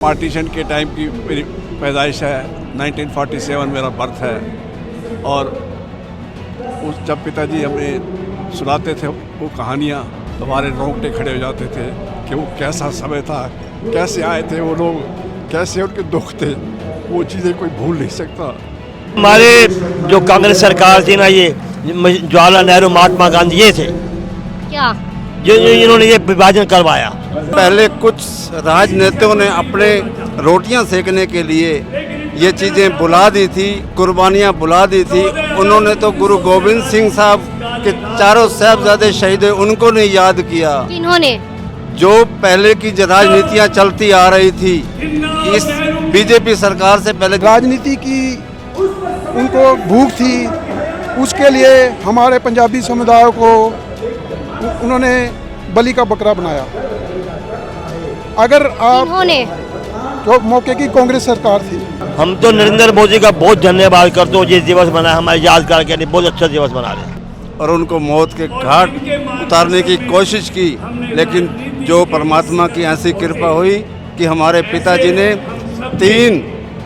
Partition के time की मेरी पैदाइश है। 1947 मेरा बर्थ है। और उस जब पिताजी हमें सुनाते थे वो कहानियाँ तो हमारे रोंगटे खड़े हो जाते थे कि वो कैसा समय था, कैसे आए थे वो लोग, कैसे उनके दुख थे, वो चीज़ें कोई भूल नहीं सकता। हमारे जो कांग्रेस सरकार थी ना, ये जवाहरलाल नेहरू, महात्मा गांधी, ये थे क्या जो इन्होंने ये विभाजन करवाया। पहले कुछ राजनेताओं ने अपने रोटियां सेकने के लिए ये चीज़ें बुला दी थी, कुर्बानियां बुला दी थी। उन्होंने तो गुरु गोविंद सिंह साहब के चारों साहबजादे शहीद हुए, उनको नहीं याद किया। इन्होंने जो पहले की जो राजनीतियां चलती आ रही थी इस बीजेपी सरकार से पहले, राजनीति की उनको भूख थी, उसके लिए हमारे पंजाबी समुदाय को उन्होंने बलि का बकरा बनाया। अगर आप इन्होंने जो मौके की कांग्रेस सरकार थी, हम तो नरेंद्र मोदी का बहुत धन्यवाद करते हो, ये दिवस बना हमारे यादगार के लिए, बहुत अच्छा दिवस बना रहे। और उनको मौत के घाट उतारने की कोशिश की, लेकिन जो परमात्मा की ऐसी कृपा हुई कि हमारे पिताजी ने 3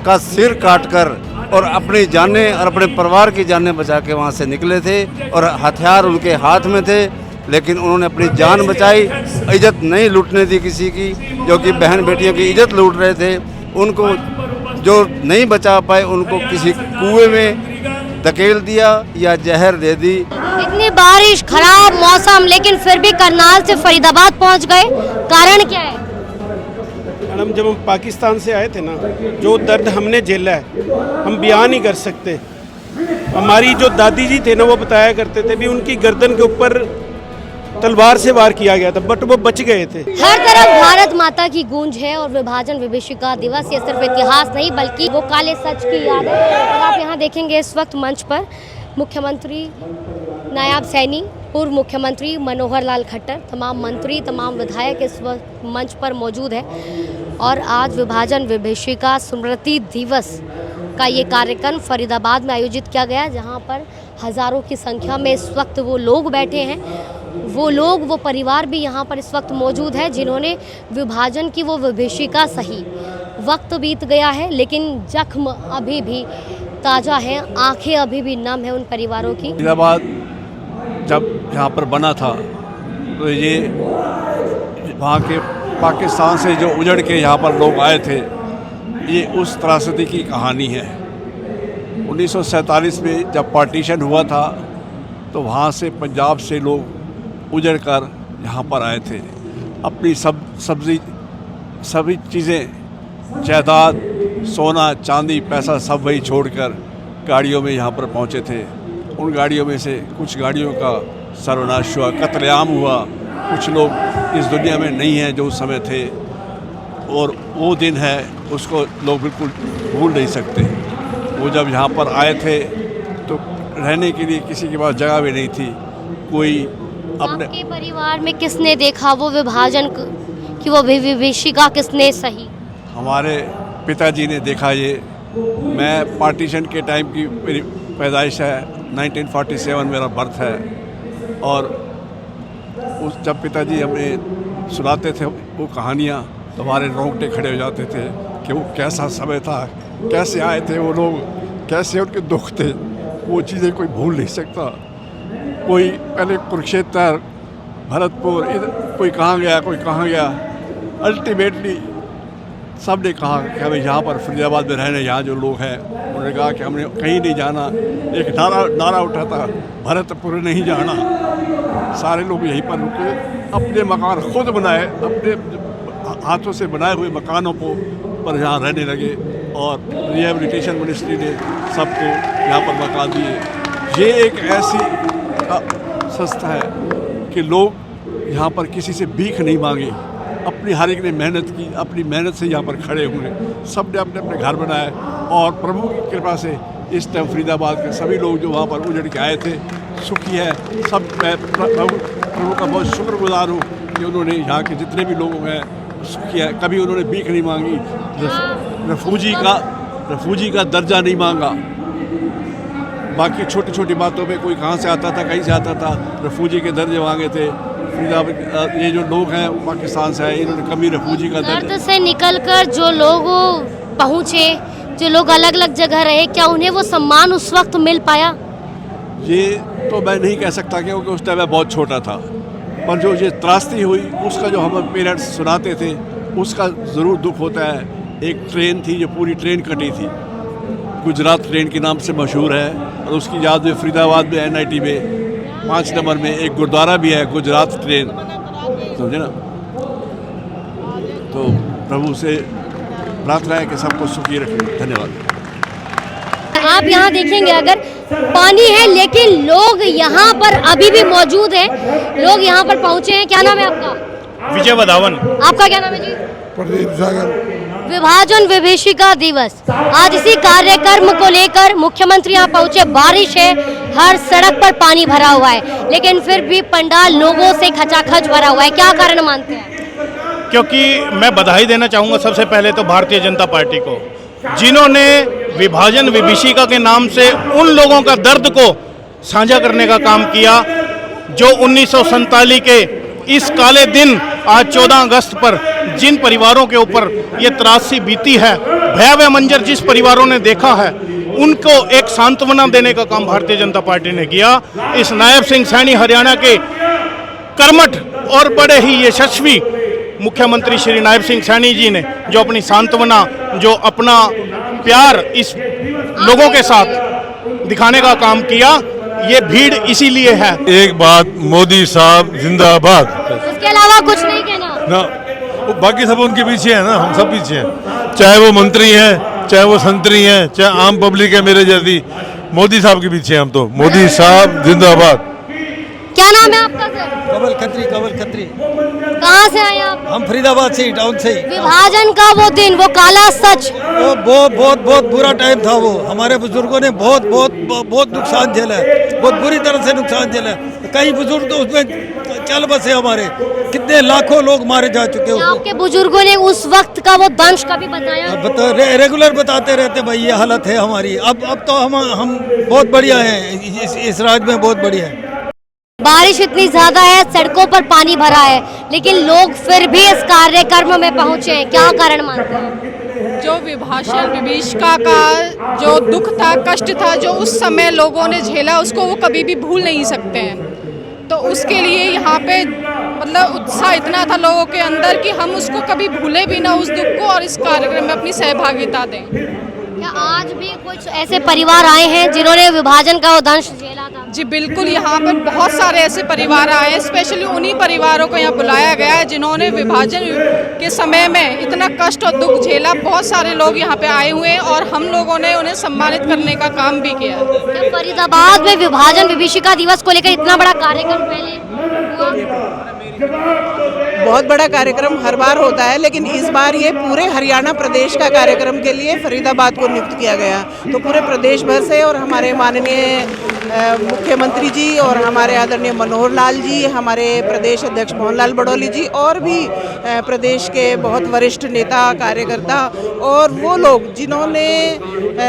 का सिर काटकर और अपनी जानें और अपने परिवार की जानें बचा के वहाँ से निकले थे, और हथियार उनके हाथ में थे, लेकिन उन्होंने अपनी जान बचाई। इज्जत नहीं लूटने दी किसी की, जो कि बहन बेटियों की इज्जत लूट रहे थे। उनको जो नहीं बचा पाए उनको किसी कुएं में धकेल दिया या जहर दे दी। इतनी बारिश, खराब मौसम, लेकिन फिर भी करनाल से फरीदाबाद पहुंच गए। कारण क्या है? मैडम, जब हम पाकिस्तान से आए थे ना, जो दर्द हमने झेला है हम बयान नहीं कर सकते। हमारी जो दादी जी थे ना, वो बताया करते थे भी उनकी गर्दन के ऊपर तलवार से वार किया गया था, बट वो बच गए थे। हर तरफ भारत माता की गूंज है और विभाजन विभीषिका दिवस ये सिर्फ इतिहास नहीं बल्कि वो काले सच की याद है। और आप यहाँ देखेंगे इस वक्त मंच पर मुख्यमंत्री नायाब सैनी, पूर्व मुख्यमंत्री मनोहर लाल खट्टर, तमाम मंत्री, तमाम विधायक इस वक्त मंच पर मौजूद है। और आज विभाजन विभीषिका स्मृति दिवस का ये कार्यक्रम फरीदाबाद में आयोजित किया गया, जहाँ पर हज़ारों की संख्या में इस वक्त वो लोग बैठे हैं। वो परिवार भी यहाँ पर इस वक्त मौजूद है जिन्होंने विभाजन की वो विभीषिका सही। वक्त बीत गया है लेकिन जख्म अभी भी ताज़ा है, आंखें अभी भी नम है उन परिवारों की। फरीदाबाद जब यहाँ पर बना था तो ये वहाँ के पाकिस्तान से जो उजड़ के यहाँ पर लोग आए थे, ये उस त्रासदी की कहानी है। 1947 में जब पार्टीशन हुआ था तो वहाँ से पंजाब से लोग उजड़ कर यहाँ पर आए थे। अपनी सभी चीज़ें, जायदाद, सोना चांदी पैसा सब वही छोड़कर गाड़ियों में यहाँ पर पहुँचे थे। उन गाड़ियों में से कुछ गाड़ियों का सर्वनाश हुआ, कत्लेआम हुआ। कुछ लोग इस दुनिया में नहीं हैं जो उस समय थे, और वो दिन है उसको लोग बिल्कुल भूल नहीं सकते। वो जब यहाँ पर आए थे तो रहने के लिए किसी के पास जगह भी नहीं थी। कोई अपने आपके परिवार में किसने देखा वो विभाजन की वो विभीषिका किसने सही? हमारे पिताजी ने देखा ये। मैं पार्टीशन के टाइम की मेरी पैदाइश है। 1947 मेरा बर्थ है। और उस जब पिताजी हमें सुनाते थे वो कहानियाँ तो हमारे रोंगटे खड़े हो जाते थे कि वो कैसा समय था, कैसे आए थे वो लोग, कैसे उनके दुख थे, वो चीज़ें कोई भूल नहीं सकता। कोई पहले कुरुक्षेत्र, भरतपुर, इधर कोई कहाँ गया, कोई कहाँ गया। अल्टीमेटली सब ने कहा कि हमें यहाँ पर फरीदाबाद में रहने, यहाँ जो लोग हैं उन्होंने कहा कि हमने कहीं नहीं जाना। एक नारा उठा था, भरतपुर नहीं जाना। सारे लोग यहीं पर रुके, अपने मकान खुद बनाए, अपने हाथों से बनाए हुए मकानों पर यहाँ रहने लगे। और रिहेबिलिटेशन मिनिस्ट्री ने सबको यहाँ पर मकान दिए। ये एक ऐसी संस्था है कि लोग यहाँ पर किसी से भीख नहीं मांगे, अपनी हर एक ने मेहनत की, अपनी मेहनत से यहाँ पर खड़े हुए। सब ने अपने अपने घर बनाए, और प्रभु की कृपा से इस टाइम फरीदाबाद के सभी लोग जो वहाँ पर उजड़ के आए थे सुखी है। सब मैं प्रभु का बहुत शुक्रगुजार हूँ कि उन्होंने यहाँ के जितने भी लोग हैं सुखी है। कभी उन्होंने भीख नहीं मांगी, रेफ्यूजी का दर्जा नहीं मांगा। बाकी छोटी छोटी बातों पे कोई कहाँ से आता था, कहीं से आता था, रेफ्यूजी के दर्जे मांगे थे। फरीदाबाद ये जो लोग हैं पाकिस्तान से आए, इन्होंने कभी रेफ्यूजी का दर्द से निकलकर जो लोग पहुँचे, जो लोग अलग अलग जगह रहे, क्या उन्हें वो सम्मान उस वक्त मिल पाया? ये तो मैं नहीं कह सकता क्योंकि उस टाइम मैं बहुत छोटा था, पर जो ये त्रासदी हुई उसका जो हमारे पेरेंट्स सुनाते थे उसका ज़रूर दुख होता है। एक ट्रेन थी जो पूरी ट्रेन कटी थी, गुजरात ट्रेन के नाम से मशहूर है, और उसकी याद में फरीदाबाद में NIT में 5 नंबर में एक गुरुद्वारा भी है, गुजरात ट्रेन, समझे ना। तो प्रभु से प्रार्थना है कि सबको सुखी रखें। धन्यवाद। आप यहाँ देखेंगे अगर पानी है लेकिन लोग यहाँ पर अभी भी मौजूद हैं, लोग यहाँ पर पहुँचे हैं। क्या नाम है आपका? विजय वधावन। आपका क्या नाम है जी? प्रदीप सागर। विभाजन विभीषिका दिवस, आज इसी कार्यक्रम को लेकर मुख्यमंत्री यहाँ पहुँचे। बारिश है, हर सड़क पर पानी भरा हुआ है, लेकिन फिर भी पंडाल लोगों से खचाखच भरा हुआ है। क्या कारण मानते हैं? क्योंकि मैं बधाई देना चाहूँगा सबसे पहले तो भारतीय जनता पार्टी को, जिन्होंने विभाजन विभीषिका के नाम से उन लोगों का दर्द को साझा करने का काम किया जो 1947 के इस काले दिन आज 14 अगस्त पर जिन परिवारों के ऊपर ये त्रासदी बीती है, भयावह मंजर जिस परिवारों ने देखा है, उनको एक सांत्वना देने का काम भारतीय जनता पार्टी ने किया। इस नायब सिंह सैनी हरियाणा के कर्मठ और बड़े ही यशस्वी मुख्यमंत्री श्री नायब सिंह सैनी जी ने जो अपनी सांत्वना, जो अपना प्यार इस लोगों के साथ दिखाने का काम किया, ये भीड़ इसीलिए है। एक बात, मोदी साहब जिंदाबाद। उसके अलावा कुछ नहीं कहना ना, बाकी सब उनके पीछे है ना, हम सब पीछे हैं, चाहे वो मंत्री हैं, चाहे वो संतरी हैं, चाहे आम पब्लिक है मेरे जैसी, मोदी साहब के पीछे हम तो। मोदी साहब जिंदाबाद। क्या नाम है आपका सर? कमल खत्री। कहाँ से आए आप? हम फरीदाबाद से, टाउन से। विभाजन का वो दिन, वो काला सच, वो बहुत बुरा टाइम था। वो हमारे बुजुर्गों ने बहुत नुकसान झेला है, बहुत बुरी तरह से नुकसान झेला है। कई बुजुर्ग तो उसमें चल बसे, हमारे कितने लाखों लोग मारे जा चुके हैं। आपके बुजुर्गों ने उस वक्त का वो दंश कभी बताया? रेगुलर बताते रहते भाई ये हालत है हमारी। अब तो हम बहुत बढ़िया हैं, इस राज्य में बहुत बढ़िया है। बारिश इतनी ज्यादा है, सड़कों पर पानी भरा है, लेकिन लोग फिर भी इस कार्यक्रम में पहुंचे हैं। क्या कारण मानते हैं? जो विभाजन विभीषिका का जो दुख था, कष्ट था, जो उस समय लोगों ने झेला, उसको वो कभी भी भूल नहीं सकते हैं। तो उसके लिए यहाँ पे मतलब उत्साह इतना था लोगों के अंदर कि हम उसको कभी भूले भी ना, उस दुख को, और इस कार्यक्रम में अपनी सहभागिता दें। क्या आज भी कुछ ऐसे परिवार आए हैं जिन्होंने विभाजन का वो दंश झेला था? जी बिल्कुल, यहाँ पर बहुत सारे ऐसे परिवार आए हैं। स्पेशली उन्हीं परिवारों को यहाँ बुलाया गया है जिन्होंने विभाजन के समय में इतना कष्ट और दुख झेला। बहुत सारे लोग यहाँ पे आए हुए हैं और हम लोगों ने उन्हें सम्मानित करने का काम भी किया है। क्या फरीदाबाद में विभाजन विभीषिका दिवस को लेकर इतना बड़ा कार्यक्रम पहले हुआ? बहुत बड़ा कार्यक्रम हर बार होता है, लेकिन इस बार ये पूरे हरियाणा प्रदेश का कार्यक्रम के लिए फरीदाबाद को नियुक्त किया गया। तो पूरे प्रदेश भर से और हमारे माननीय मुख्यमंत्री जी और हमारे आदरणीय मनोहर लाल जी, हमारे प्रदेश अध्यक्ष मोहन लाल बड़ौली जी और भी प्रदेश के बहुत वरिष्ठ नेता कार्यकर्ता और वो लोग जिन्होंने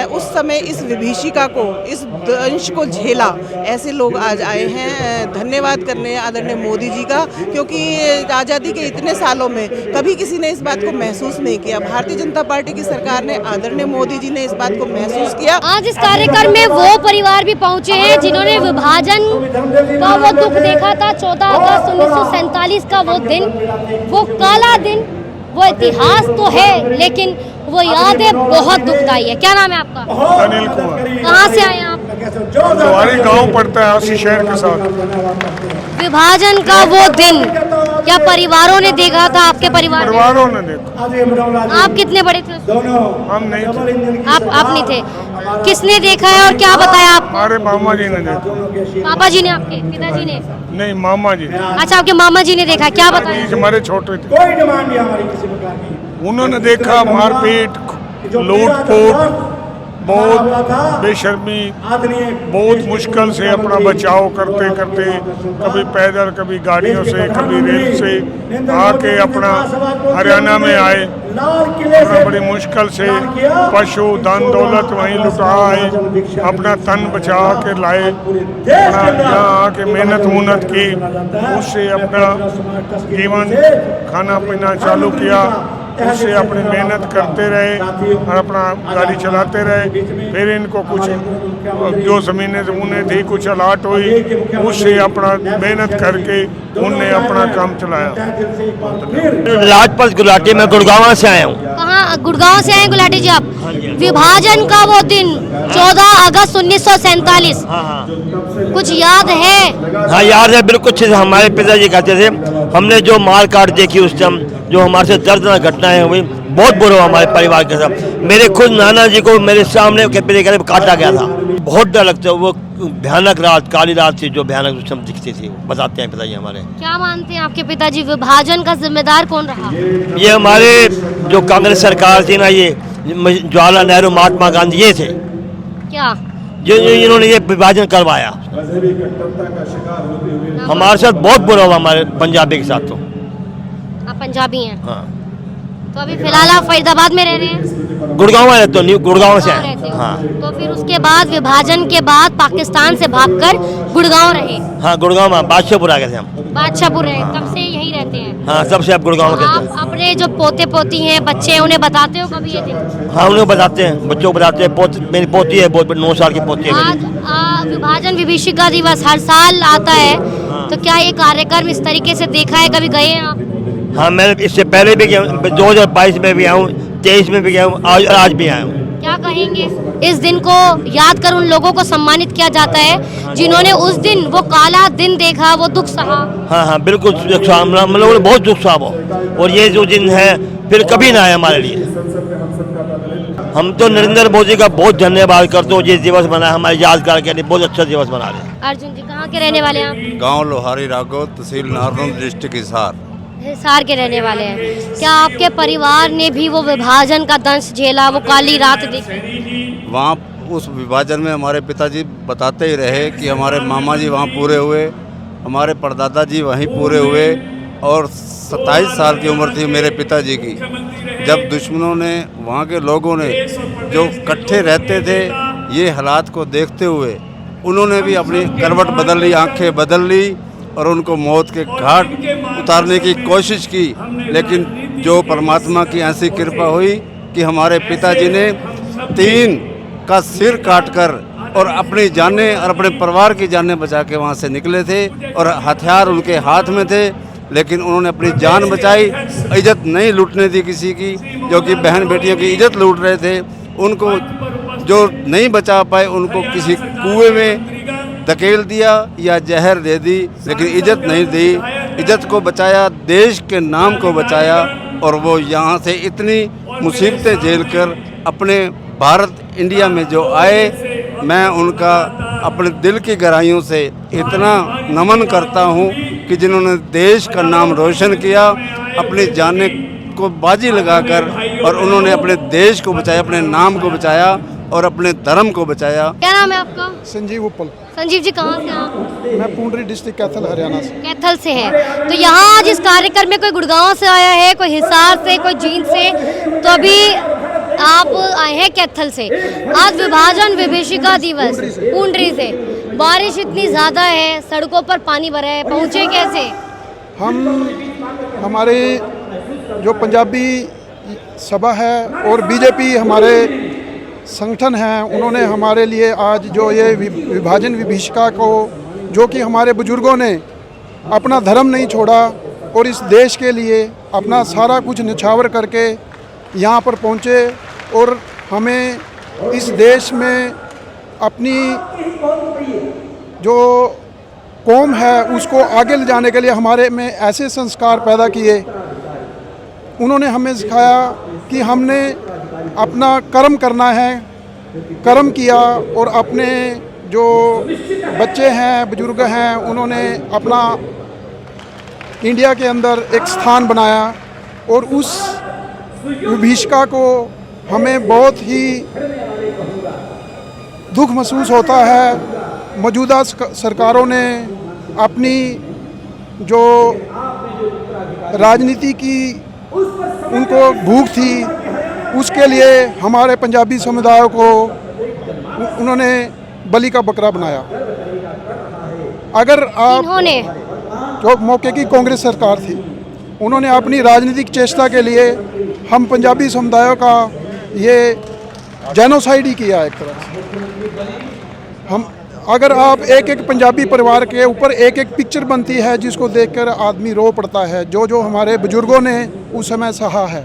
उस समय इस विभीषिका को, इस दंश को झेला, ऐसे लोग आज आए हैं धन्यवाद करने आदरणीय मोदी जी का, क्योंकि आज़ादी के इतने सालों में कभी किसी ने इस बात को महसूस नहीं किया। भारतीय जनता पार्टी की सरकार ने, आदरणीय मोदी जी ने इस बात को महसूस किया। आज इस कार्यक्रम में वो परिवार भी पहुंचे हैं जिन्होंने विभाजन का वो दुख देखा था। 14 अगस्त 1947 का वो दिन, वो काला दिन, वो इतिहास तो है, लेकिन वो यादें बहुत दुखदाई है। क्या नाम है आपका? अनिल कुमार। कहाँ से आए आप? हमारे गांव पड़ता है आसी शहर के साथ। विभाजन का वो दिन क्या परिवारों ने देखा था? आपके परिवारों ने देखा। आप कितने बड़े थे? हम नहीं थे। आप नहीं थे। किसने देखा है और क्या बताया आपको? हमारे मामा जी ने देखा। पापा जी ने? आपके पिताजी ने? नहीं, मामा जी। अच्छा, आपके मामा जी ने देखा। क्या बताया? हमारे छोटे थे, कोई डिमांड नहीं हमारी किसी प्रकार की। उन्होंने देखा मारपीट, लूट-पोट, बहुत बेशर्मी, बहुत मुश्किल से अपना बचाव करते करते, कभी पैदल कभी गाड़ियों से कभी रेल से आके अपना हरियाणा में आए। अपना बड़ी मुश्किल से पशु धन दौलत वहीं लुटा आए, अपना तन बचा के लाए, अपना यहाँ आके मेहनत मुन्नत की, उससे अपना जीवन खाना पीना चालू किया, उससे अपनी मेहनत करते रहे और अपना गाड़ी चलाते रहे। फिर इनको कुछ जो ज़मीनें उन्हें थी कुछ अलाट हुई, उससे अपना मेहनत करके उनने अपना काम चलाया। लाजपत गुलाटी में गुड़गांव से आया हूँ। कहाँ गुड़गांव से आए गुलाटी जी आप? विभाजन का वो दिन 14 अगस्त 1947 कुछ याद है? हाँ याद है, बिल्कुल अच्छे से। हमारे पिताजी कहते थे, हमने जो मार काट देखी उस टाइम, जो हमारे से दर्दनाक घटनाएं हुई, बहुत बुरा हमारे परिवार के साथ। मेरे खुद नाना जी को मेरे सामने काटा गया था। बहुत डर लगता है, वो भयानक रात, काली रात थी जो भयानक उस समय दिखती थी, बताते हैं पिताजी हमारे। क्या मानते हैं आपके पिताजी, विभाजन का जिम्मेदार कौन रहा? ये हमारे जो कांग्रेस सरकार थी ना, ये जवाहरलाल नेहरू, महात्मा गांधी, ये थे क्या जो इन्होंने ये विभाजन करवाया। हमारे साथ बहुत बुरा हुआ, हमारे पंजाबी के साथ। तो आप पंजाबी हैं? हाँ। तो अभी फिलहाल आप फरीदाबाद में रह रहे हैं? गुड़गांव में रहते हो? गुड़गांव से आए। रहते हो? हाँ। तो फिर उसके बाद विभाजन के बाद पाकिस्तान से भागकर गुड़गांव रहे? हाँ, गुड़गांव में बादशाहपुर आ गए थे हम। बादशाहपुर रहे, तब से यहीं रहते हैं? हाँ, सबसे आप गुड़गांव तो के आप अपने जो पोते पोती हैं, बच्चे हैं, उन्हें बताते हो कभी ये दिन? हाँ, उन्हें बताते हैं, बच्चों को बताते हैं। मेरी पोती है, बहुत 9 साल की पोती है। आज विभाजन विभीषिका दिवस हर साल आता है, तो क्या ये कार्यक्रम इस तरीके से देखा है, कभी गए हैं आप? हाँ, मैं इससे पहले भी गया हूँ, 2022 में भी आया हूँ, 23 में भी गया हूँ, आज भी आया हूँ। क्या कहेंगे? इस दिन को याद कर उन लोगों को सम्मानित किया जाता है जिन्होंने उस दिन वो काला दिन देखा, वो दुख सहा। हाँ हाँ, बिल्कुल दुख सहा, हम लोगों ने बहुत दुख सहा वो। और ये जो दिन है फिर कभी ना आए हमारे लिए। हम तो नरेंद्र मोदी का बहुत धन्यवाद करते हो, ये दिवस बना हमारे याद करके, बहुत अच्छा दिवस बना रहे हैं। अर्जुन जी, कहाँ के रहने वाले हैं आप? गांव लोहारी राघव, तहसील नारनौल, डिस्ट्रिक्ट हिसार। हिसार के रहने वाले हैं। क्या आपके परिवार ने भी वो विभाजन का दंश झेला, वो काली रात देखी? वहाँ उस विभाजन में हमारे पिताजी बताते ही रहे कि हमारे मामा जी वहाँ पूरे हुए, हमारे परदादा जी वहीं पूरे हुए, और 27 साल की उम्र थी मेरे पिताजी की जब दुश्मनों ने, वहाँ के लोगों ने जो इकट्ठे रहते थे, ये हालात को देखते हुए उन्होंने भी अपनी करवट बदल ली, आंखें बदल ली और उनको मौत के घाट उतारने की कोशिश की। लेकिन जो परमात्मा की ऐसी कृपा हुई कि हमारे पिताजी ने 3 का सिर काटकर और अपनी जानें और अपने परिवार की जानें बचा के वहाँ से निकले थे, और हथियार उनके हाथ में थे, लेकिन उन्होंने अपनी जान बचाई। इज्जत नहीं लूटने दी किसी की, जो कि बहन बेटियों की इज्जत लूट रहे थे, उनको जो नहीं बचा पाए उनको किसी कुएं में धकेल दिया या जहर दे दी, लेकिन इज्जत नहीं दी। इज्जत को बचाया, देश के नाम को बचाया, और वो यहाँ से इतनी मुसीबतें झेलकर अपने भारत इंडिया में जो आए, मैं उनका अपने दिल की गहराइयों से इतना नमन करता हूँ कि जिन्होंने देश का नाम रोशन किया, अपनी जान को बाजी लगाकर, और उन्होंने अपने देश को बचाया, अपने नाम को बचाया और अपने धर्म को बचाया। क्या नाम है आपका? संजीव उपल। संजीव जी, कहाँ से आप? मैं पूंडरी डिस्ट्रिक्ट कैथल, हरियाणा से। कैथल से है। तो यहाँ आज इस कार्यक्रम में कोई गुड़गांव से आया है, कोई हिसार से, कोई जींद से, तो अभी आप आए हैं कैथल से। आज विभाजन विभीषिका दिवस, पूंडरी से। बारिश इतनी ज़्यादा है, सड़कों पर पानी भरा है, पहुँचे कैसे? हमारे जो पंजाबी सभा है और बीजेपी हमारे संगठन हैं, उन्होंने हमारे लिए आज जो ये विभाजन विभीषिका को, जो कि हमारे बुजुर्गों ने अपना धर्म नहीं छोड़ा और इस देश के लिए अपना सारा कुछ निछावर करके यहाँ पर पहुँचे, और हमें इस देश में अपनी जो कौम है उसको आगे ले जाने के लिए हमारे में ऐसे संस्कार पैदा किए। उन्होंने हमें सिखाया कि हमने अपना कर्म करना है, कर्म किया, और अपने जो बच्चे हैं, बुजुर्ग हैं, उन्होंने अपना इंडिया के अंदर एक स्थान बनाया, और उस विभीषिका को हमें बहुत ही दुख महसूस होता है। मौजूदा सरकारों ने अपनी जो राजनीति की उनको भूख थी, उसके लिए हमारे पंजाबी समुदाय को उन्होंने बलि का बकरा बनाया। अगर आप जो मौके की कांग्रेस सरकार थी, उन्होंने अपनी राजनीतिक चेष्टा के लिए हम पंजाबी समुदायों का ये जेनोसाइड ही किया एक तरह से। हम अगर आप एक एक पंजाबी परिवार के ऊपर एक एक पिक्चर बनती है जिसको देखकर आदमी रो पड़ता है, जो जो हमारे बुजुर्गों ने उस समय सहा है।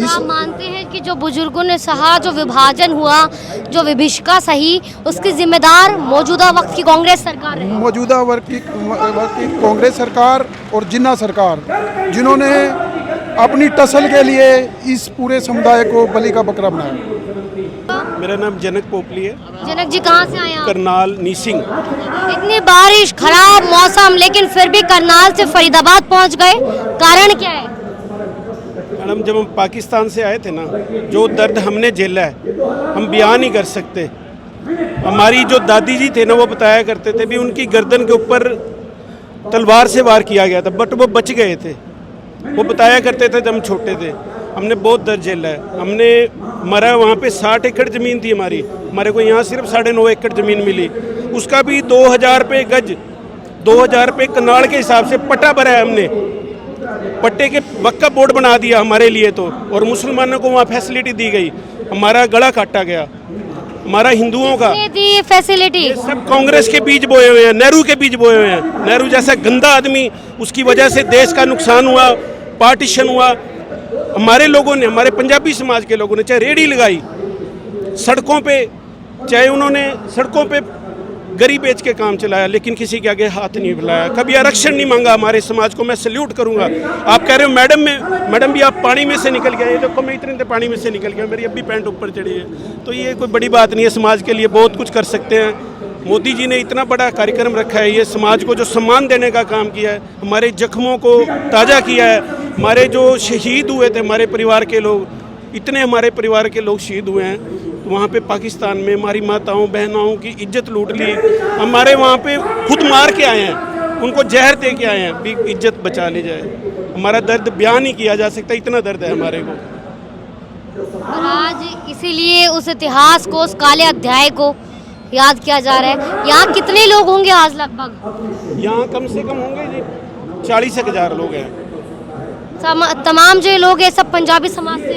आप मानते हैं कि जो बुजुर्गों ने सहा, जो विभाजन हुआ, जो विभीषिका सही, उसकी जिम्मेदार मौजूदा वक्त की कांग्रेस सरकार है? मौजूदा वक्त की कांग्रेस सरकार और जिन्ना सरकार, जिन्होंने अपनी टसल के लिए इस पूरे समुदाय को बलि का बकरा बनाया। मेरा नाम जनक पोपली है। जनक जी कहाँ से आए आप? करनाल नीसिंग। इतनी बारिश, खराब मौसम, लेकिन फिर भी करनाल से फरीदाबाद पहुँच गए, कारण क्या है? मैडम, जब हम पाकिस्तान से आए थे ना, जो दर्द हमने झेला है हम बयान नहीं कर सकते। हमारी जो दादी जी थे ना, वो बताया करते थे भी उनकी गर्दन के ऊपर तलवार से वार किया गया था, बट वो बच गए थे। वो बताया करते थे जब हम छोटे थे। हमने बहुत दर्द झेला है। हमने मरा, वहाँ पे 60 एकड़ ज़मीन थी हमारे को यहाँ सिर्फ 9.5 एकड़ ज़मीन मिली, उसका भी 2000 रुपये गज, 2000 रुपये कनाल के हिसाब से पट्टा भरा है हमने। पट्टे के वक्फ बोर्ड बना दिया हमारे लिए तो, और मुसलमानों को वहाँ फैसिलिटी दी गई, हमारा गला काटा गया। हमारा हिंदुओं का दी फैसिलिटी सब कांग्रेस के बीज बोए हुए हैं, नेहरू के बीज बोए हुए हैं। नेहरू जैसा गंदा आदमी, उसकी वजह से देश का नुकसान हुआ, पार्टीशन हुआ। हमारे लोगों ने, हमारे पंजाबी समाज के लोगों ने चाहे रेहड़ी लगाई सड़कों पे, चाहे उन्होंने सड़कों पे गरीब बेच के काम चलाया, लेकिन किसी के आगे हाथ नहीं फैलाया, कभी आरक्षण नहीं मांगा हमारे समाज को। मैं सल्यूट करूंगा। आप कह रहे हो मैडम भी आप पानी में से निकल गए। ये देखो मैं इतने पानी में से निकल गया, मेरी अब भी पैंट ऊपर चढ़ी है, तो ये कोई बड़ी बात नहीं है। समाज के लिए बहुत कुछ कर सकते हैं। मोदी जी ने इतना बड़ा कार्यक्रम रखा है, ये समाज को जो सम्मान देने का काम किया है, हमारे जख्मों को ताज़ा किया है। हमारे जो शहीद हुए थे हमारे परिवार के लोग, इतने हमारे परिवार के लोग शहीद हुए हैं वहाँ पे पाकिस्तान में, हमारी माताओं बहनों की इज्जत लूट ली। हमारे वहाँ पे खुद मार के आए हैं, उनको जहर दे के आए हैं भी इज्जत बचा ली जाए। हमारा दर्द बयान नहीं किया जा सकता, इतना दर्द है हमारे को। और आज इसीलिए उस इतिहास को, उस काले अध्याय को याद किया जा रहा है। यहाँ कितने लोग होंगे आज लगभग? यहाँ कम से कम होंगे जी 40,000 लोग हैं। तमाम जो लोग हैं सब पंजाबी समाज से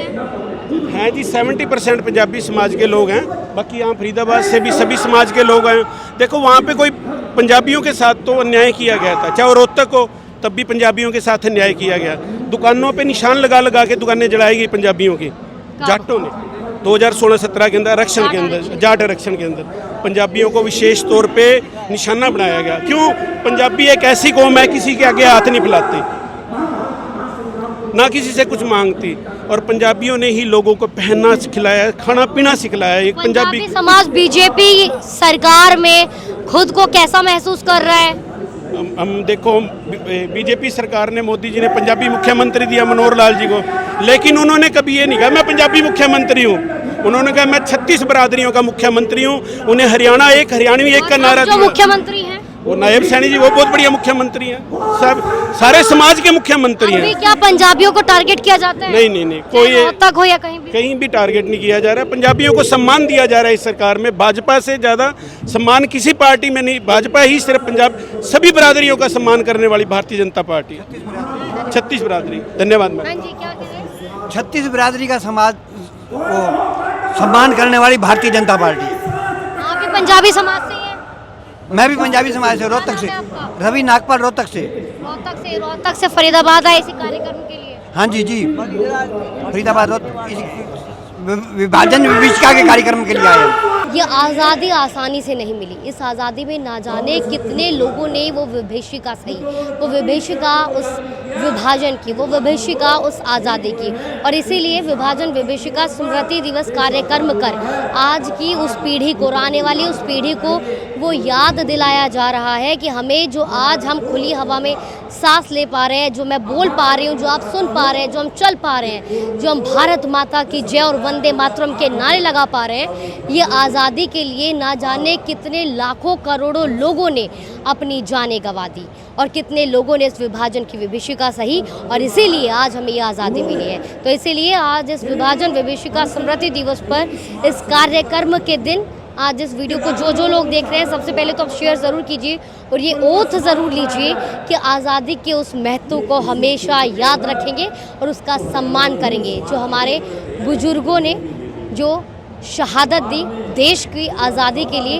हैं जी। 70% पंजाबी समाज के लोग हैं, बाकी यहाँ फरीदाबाद से भी सभी समाज के लोग हैं। देखो वहाँ पे कोई पंजाबियों के साथ तो अन्याय किया गया था, चाहे वो रोहतक हो, तब भी पंजाबियों के साथ अन्याय किया गया। दुकानों पे निशान लगा लगा के दुकानें जलाई गई पंजाबियों की, जाटों ने। 2016-17 के अंदर आरक्षण के अंदर, जाट आरक्षण के अंदर पंजाबियों को विशेष तौर पे निशाना बनाया गया। क्यों? पंजाबी एक ऐसी कौम है किसी के आगे हाथ नहीं फैलाती, ना किसी से कुछ मांगती, और पंजाबियों ने ही लोगों को पहनना सिखलाया, खाना पीना सिखलाया। एक पंजाबी समाज बीजेपी सरकार में खुद को कैसा महसूस कर रहा है? हम देखो, बीजेपी सरकार ने, मोदी जी ने पंजाबी मुख्यमंत्री दिया मनोहर लाल जी को, लेकिन उन्होंने कभी ये नहीं कहा मैं पंजाबी मुख्यमंत्री हूँ। उन्होंने कहा मैं 36 बरादरियों का मुख्यमंत्री हूँ। उन्हें हरियाणा एक, हरियाणवी एक का नारा दिया। मुख्यमंत्री हैं वो नायब सैनी जी, वो बहुत बढ़िया मुख्यमंत्री हैं, सब सारे समाज के मुख्यमंत्री हैं। क्या पंजाबियों को टारगेट किया जाता है? नहीं, कोई रोहतक हो या कहीं भी टारगेट नहीं किया जा रहा है। पंजाबियों को सम्मान दिया जा रहा है इस सरकार में। भाजपा से ज़्यादा सम्मान किसी पार्टी में नहीं, भाजपा ही सिर्फ पंजाब सभी बरादरियों का सम्मान करने वाली भारतीय जनता पार्टी है। 36 बरादरी। धन्यवाद मैम। 36 बरादरी का समाज को सम्मान करने वाली भारतीय जनता पार्टी। आप भी पंजाबी समाज से हैं? मैं भी पंजाबी समाज से, रोहतक से, रवि नागपाल रोहतक से। रोहतक से फरीदाबाद आए इसी कार्यक्रम के लिए? हाँ जी फरीदाबाद विभाजन विभीषिका के कार्यक्रम के लिए आए। ये आज़ादी आसानी से नहीं मिली। इस आज़ादी में ना जाने कितने लोगों ने वो विभीषिका सही, वो विभीषिका उस विभाजन की, वो विभीषिका उस आज़ादी की। और इसीलिए विभाजन विभीषिका स्मृति दिवस कार्यक्रम कर आज की उस पीढ़ी को, आने वाली उस पीढ़ी को वो याद दिलाया जा रहा है कि हमें जो आज हम खुली हवा में सांस ले पा रहे हैं, जो मैं बोल पा रही हूँ, जो आप सुन पा रहे हैं, जो हम चल पा रहे हैं, जो हम भारत माता की जय और वंदे मातरम के नारे लगा पा रहे हैं, ये आज़ादी के लिए ना जाने कितने लाखों करोड़ों लोगों ने अपनी जानें गंवा दी और कितने लोगों ने इस विभाजन की विभीषिका सही, और इसीलिए आज हमें ये आज़ादी मिली है। तो इसीलिए आज इस विभाजन विभीषिका स्मृति दिवस पर इस कार्यक्रम के दिन आज इस वीडियो को जो लोग देख रहे हैं, सबसे पहले तो आप शेयर ज़रूर कीजिए और ये ओथ ज़रूर लीजिए कि आज़ादी के उस महत्व को हमेशा याद रखेंगे और उसका सम्मान करेंगे, जो हमारे बुजुर्गों ने जो शहादत दी देश की आज़ादी के लिए।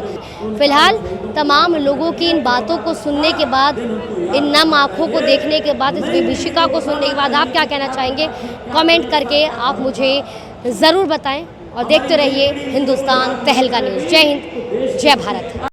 फ़िलहाल तमाम लोगों की इन बातों को सुनने के बाद, इन नम आँखों को देखने के बाद, इस विभीषिका को सुनने के बाद आप क्या कहना चाहेंगे, कमेंट करके आप मुझे ज़रूर बताएं और देखते रहिए हिंदुस्तान तहलका न्यूज़। जय हिंद, जय भारत।